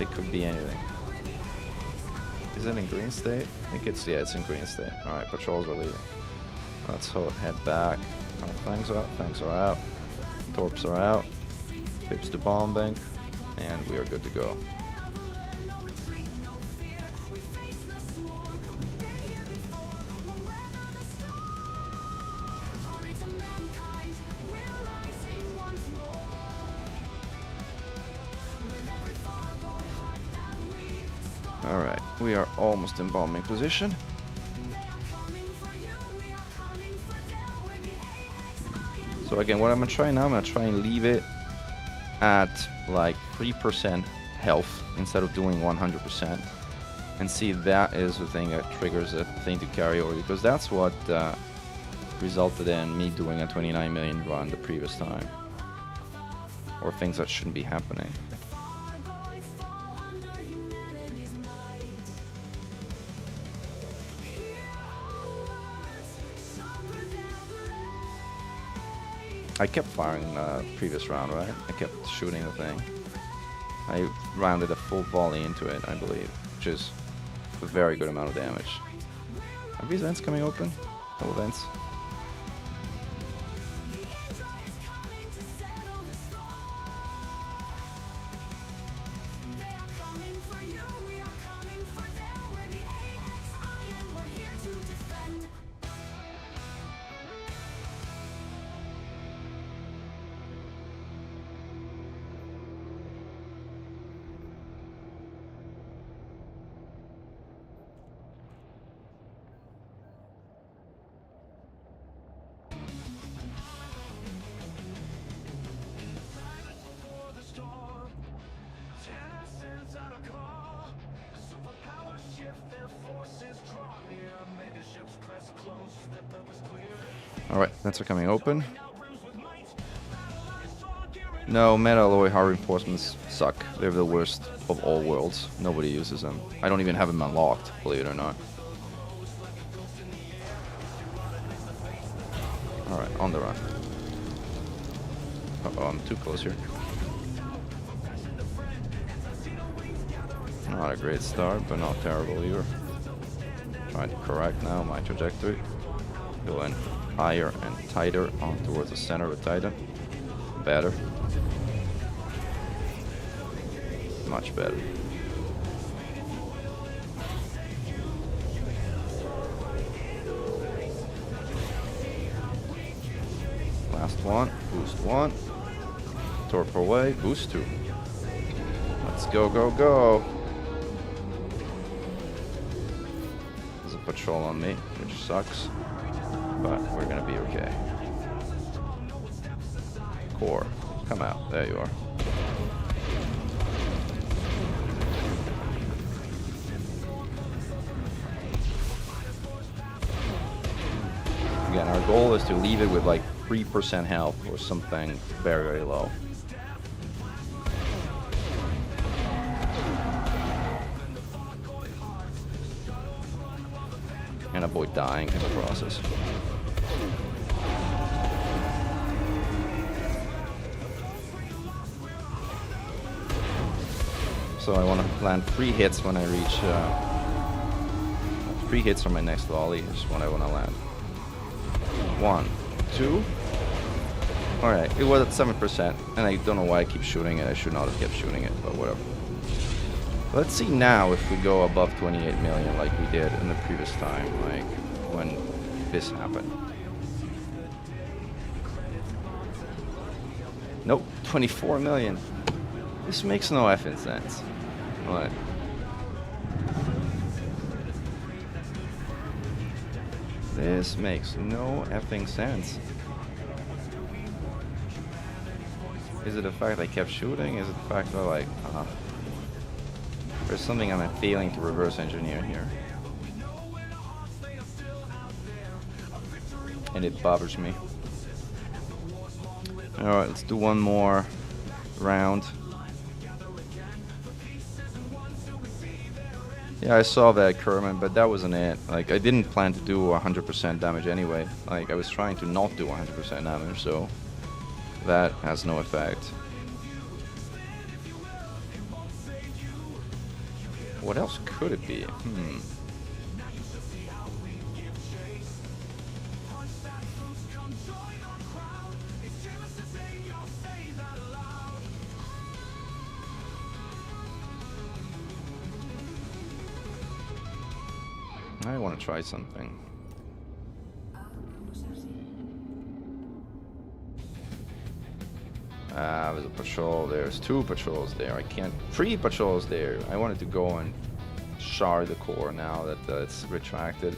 it could be anything. Is it in green state? I think it's, yeah, it's in green state. Alright, patrols are leaving. Let's head back. Fangs are out. Torps are out. Pips to bomb bank. And we are good to go. Alright, we are almost in bombing position. So again, what I'm gonna try now, I'm gonna try and leave it at like 3% health instead of doing 100%, and see if that is the thing that triggers the thing to carry over, because that's what resulted in me doing a 29 million run the previous time, or things that shouldn't be happening. I kept firing the previous round, right? I kept shooting the thing. I rounded a full volley into it, I believe, which is a very good amount of damage. Are these vents coming open? No vents. Alright, vents are coming open. No, metal alloy hard reinforcements suck. They're the worst of all worlds. Nobody uses them. I don't even have them unlocked, believe it or not. Alright, on the run. Uh-oh, I'm too close here. Not a great start, but not terrible either. Trying to correct now my trajectory. Go in higher and tighter on towards the center of the Titan. Better. Much better. Last one. Boost 1. Torpor away. Boost 2. Let's go, go, go. There's a patrol on me, which sucks. But we're gonna be okay. Core. Come out. There you are. Again, our goal is to leave it with like 3% health or something very, very low. And avoid dying in the process. So I want to land 3 hits when I reach 3 hits on my next volley is what I want to land. 1, 2. Alright, it was at 7%, and I don't know why I keep shooting it. I should not have kept shooting it, but whatever. Let's see now if we go above 28 million like we did in the previous time, like when this happened. Nope, 24 million. This makes no effing sense. What? This makes no effing sense. Is it the fact I kept shooting? Is it the fact that like, there's something I'm failing to reverse engineer here. And it bothers me. Alright, let's do one more round. Yeah, I saw that, Kerman, but that wasn't it. Like, I didn't plan to do 100% damage anyway. Like, I was trying to not do 100% damage, so that has no effect. What else could it be? I want to try something. There's a patrol. There's 2 patrols there. I can't. 3 patrols there. I wanted to go and shard the core now that it's retracted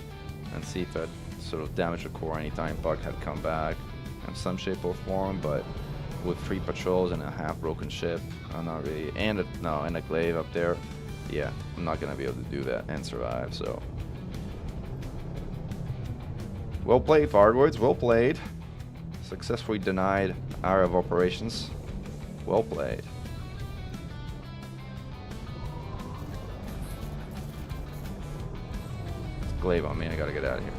and see if that sort of damage the core anytime Bug had come back in some shape or form. But with 3 patrols and a half-broken ship, I'm not really. And a glaive up there. Yeah, I'm not gonna be able to do that and survive. So. Well played, Fargoids. Well played. Successfully denied area of operations. Well played. Glaive on me. I gotta get out of here.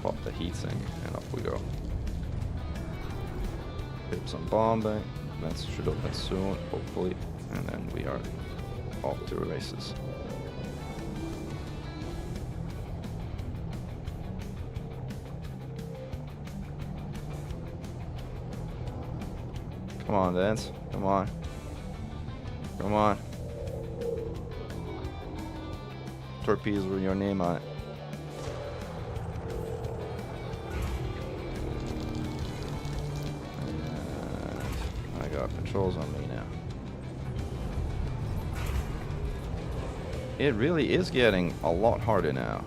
Pop the heatsink and off we go. Hit some bombing. Vents should open soon, hopefully, and then we are off to the races. Come on, Vance. Come on. Come on. Torpedoes with your name on it. And I got patrols on me now. It really is getting a lot harder now.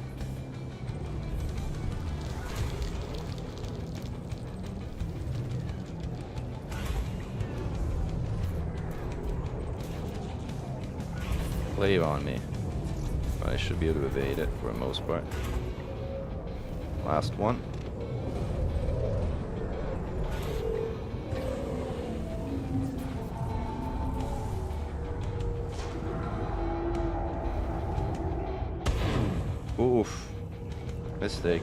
Glaive on me. But I should be able to evade it for the most part. Last one. Oof. Mistake.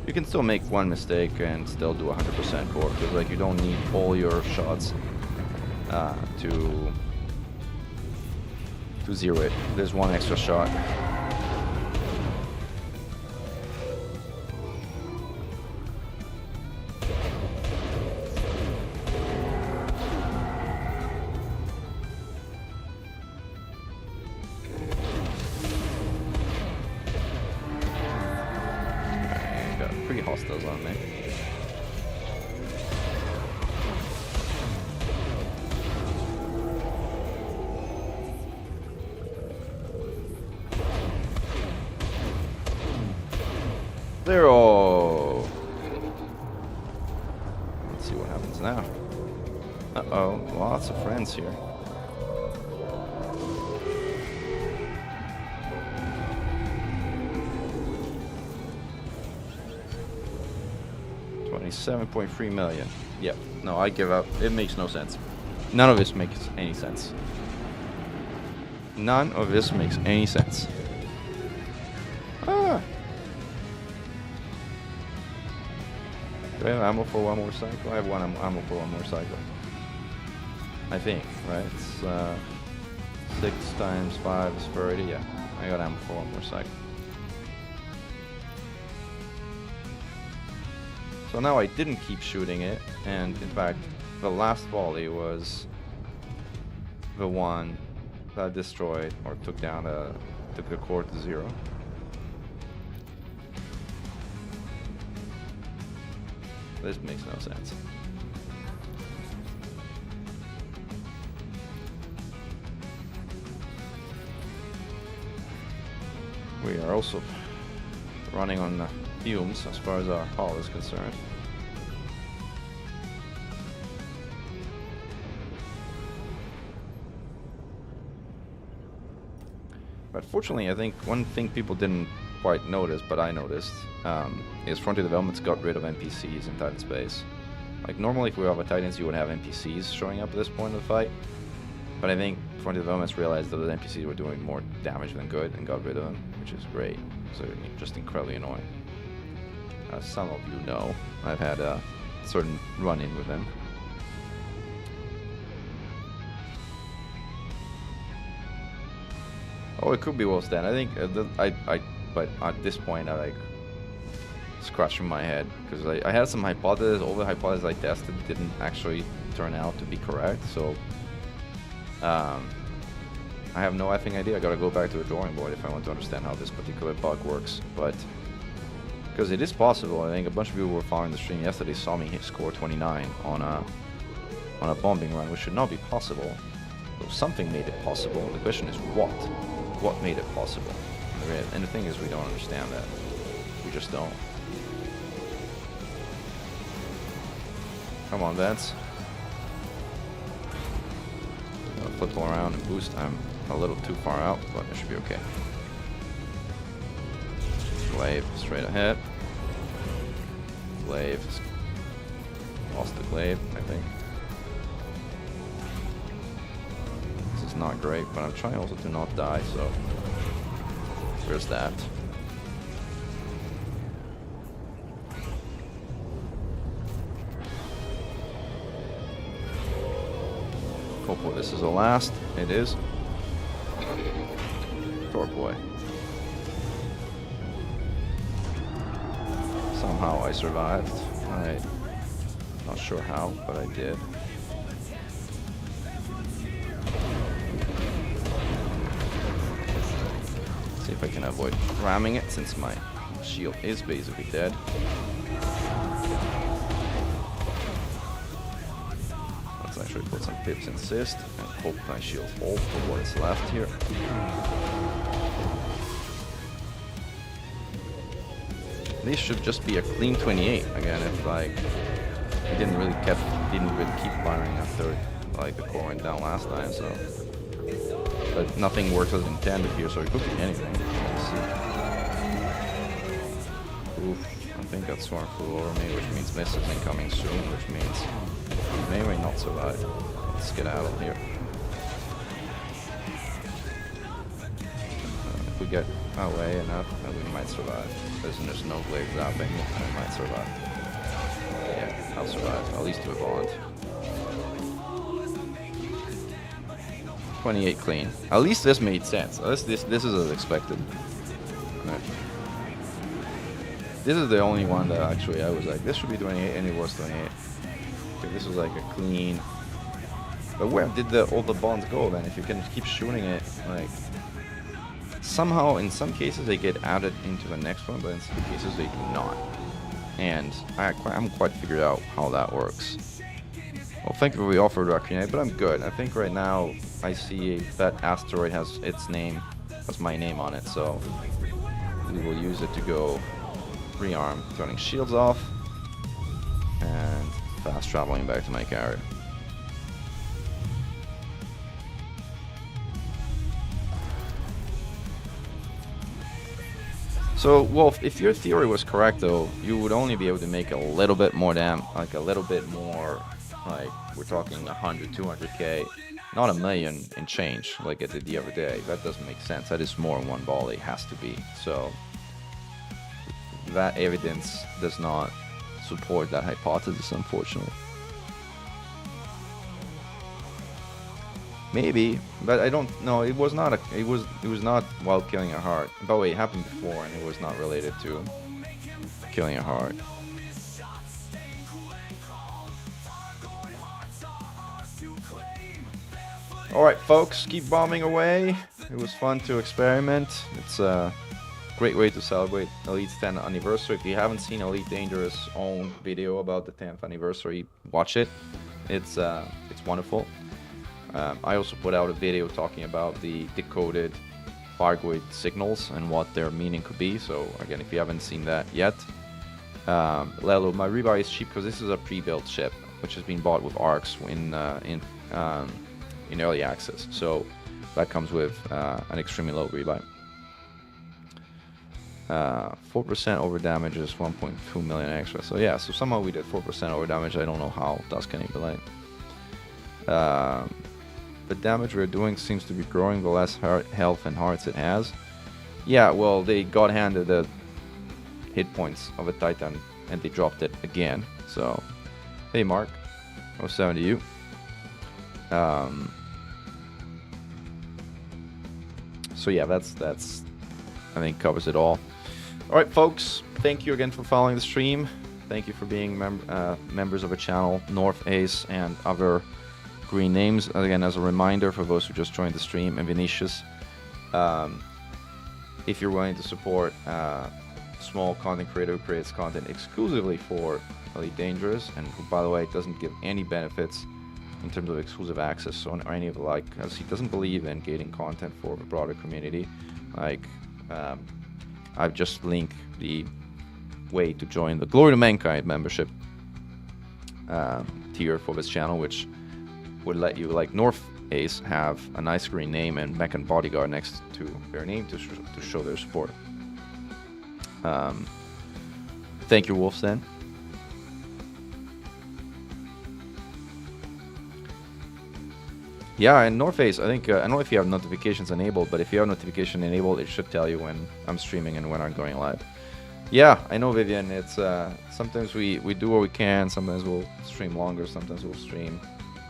You can still make one mistake and still do 100% core, because like you don't need all your shots to zero it. There's one extra shot. I got 3 hostiles on me. Zero. Let's see what happens now. Uh-oh, lots of friends here. $27.3 million. Yep. No, I give up. It makes no sense. None of this makes any sense. None of this makes any sense. Ah. Do I have ammo for one more cycle? I have one ammo for one more cycle. I think, right? It's 6 times 5 is 30. Yeah, I got ammo for one more cycle. So now I didn't keep shooting it, and in fact, the last volley was the one that destroyed or took down took the core to 0. This makes no sense. We are also running on fumes as far as our hull is concerned. But fortunately, I think one thing people didn't quite notice, but I noticed, is Frontier Developments got rid of NPCs in Titan Space. Like normally if we have a Titans you would have NPCs showing up at this point of the fight, but I think Frontier Developments realized that the NPCs were doing more damage than good and got rid of them, which is great. So just incredibly annoying. As some of you know, I've had a certain run-in with them. Oh, it could be worse then. I think but at this point, I like scratching my head because I had some hypotheses. All the hypotheses I tested didn't actually turn out to be correct. So I have no effing idea. I gotta go back to the drawing board if I want to understand how this particular bug works. But because it is possible, I think a bunch of people who were following the stream yesterday saw me hit score 29 on a bombing run, which should not be possible. So something made it possible. The question is what? What made it possible? And the thing is, we don't understand that. We just don't. Come on, Vance. I'll flip all around and boost. I'm a little too far out, but it should be okay. Glaive straight ahead. Glaive. Lost the glaive, I think. This is not great, but I'm trying also to not die, so there's that. Hopefully this is the last. It is. Poor boy. Somehow I survived. I'm not sure how, but I did. See if I can avoid ramming it since my shield is basically dead. Let's actually put some pips in assist and hope my shield holds for what is left here. This should just be a clean 28 again if like he didn't really keep firing after like the core went down last time, so. But nothing works as intended here, so it could be anything. Let's see. Oof, I think that swarm flew over me, which means missiles incoming soon, which means we may or may not survive. Let's get out of here. If we get away enough, then we might survive. There's no blade zapping, I might survive. Yeah, I'll survive, at least to a bond. 28 clean. At least this made sense. At least this is as expected. Right. This is the only one that actually I was like, this should be 28, and it was 28. Okay, this was like a clean. But where did all the bonds go then? If you can keep shooting it, like somehow in some cases they get added into the next one, but in some cases they do not. And I haven't quite figured out how that works. Well, thank you for the offer, Dr. but I'm good. I think right now I see that asteroid has my name on it, so we will use it to go rearm, turning shields off, and fast traveling back to my carrier. So, Wolf, if your theory was correct, though, you would only be able to make a little bit more like we're talking 100, 200k, not a million and change like I did the other day. That doesn't make sense. That is more in one volley, has to be. So that evidence does not support that hypothesis, unfortunately. Maybe, but I don't know. It was not while killing a heart. By the way, it happened before, and it was not related to killing a heart. Alright folks, keep bombing away. It was fun to experiment. It's a great way to celebrate Elite's 10th anniversary. If you haven't seen Elite Dangerous' own video about the 10th anniversary, watch it. It's wonderful. I also put out a video talking about the decoded Fargoid signals and what their meaning could be. So again, if you haven't seen that yet, Lelo, my rebuy is cheap because this is a pre-built ship, which has been bought with ARCs in early access, so that comes with an extremely low rebuy. 4% over damage is 1.2 million extra. So yeah, so somehow we did 4% over damage. I don't know how. Tuscany Belay. The damage we're doing seems to be growing the less health and hearts it has. Yeah, well, they got handed the hit points of a Titan and they dropped it again. So, hey Mark, 07 to you. So yeah, that's I think covers it all. All right, folks, thank you again for following the stream. Thank you for being members of the channel, North Ace and other green names. Again, as a reminder for those who just joined the stream, and Vinicius, if you're willing to support a small content creator who creates content exclusively for Elite Dangerous, and who, by the way, doesn't give any benefits in terms of exclusive access or any of the like, as he doesn't believe in gating content for the broader community. Like, I've just linked the way to join the Glory to Mankind membership tier for this channel, which would let you, like North Ace, have a nice green name and Mechan bodyguard next to their name to show their support. Thank you, Wolfsen. Yeah, and North Ace, I think, I don't know if you have notifications enabled, but if you have notification enabled, it should tell you when I'm streaming and when I'm going live. Yeah, I know, Vivian. It's sometimes we do what we can. Sometimes we'll stream longer. Sometimes we'll stream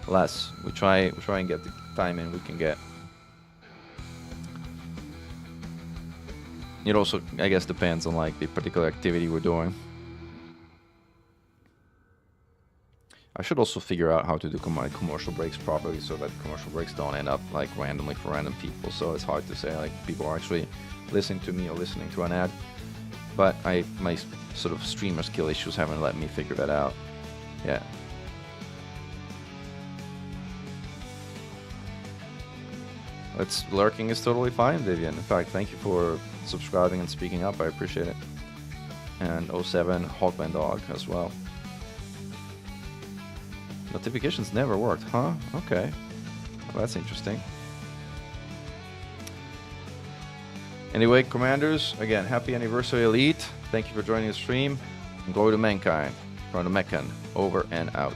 less. We try and get the time in we can get. It also, I guess, depends on like the particular activity we're doing. I should also figure out how to do my commercial breaks properly so that commercial breaks don't end up like randomly for random people. So it's hard to say like people are actually listening to me or listening to an ad. But my sort of streamer skill issues haven't let me figure that out. Yeah. Lurking is totally fine, Vivian. In fact, thank you for subscribing and speaking up. I appreciate it. And 07 Hawkman Dog as well. Notifications never worked, huh? Okay. Well, that's interesting. Anyway, Commanders, again, happy anniversary, Elite. Thank you for joining the stream. And glory to mankind. From the Mechan, over and out.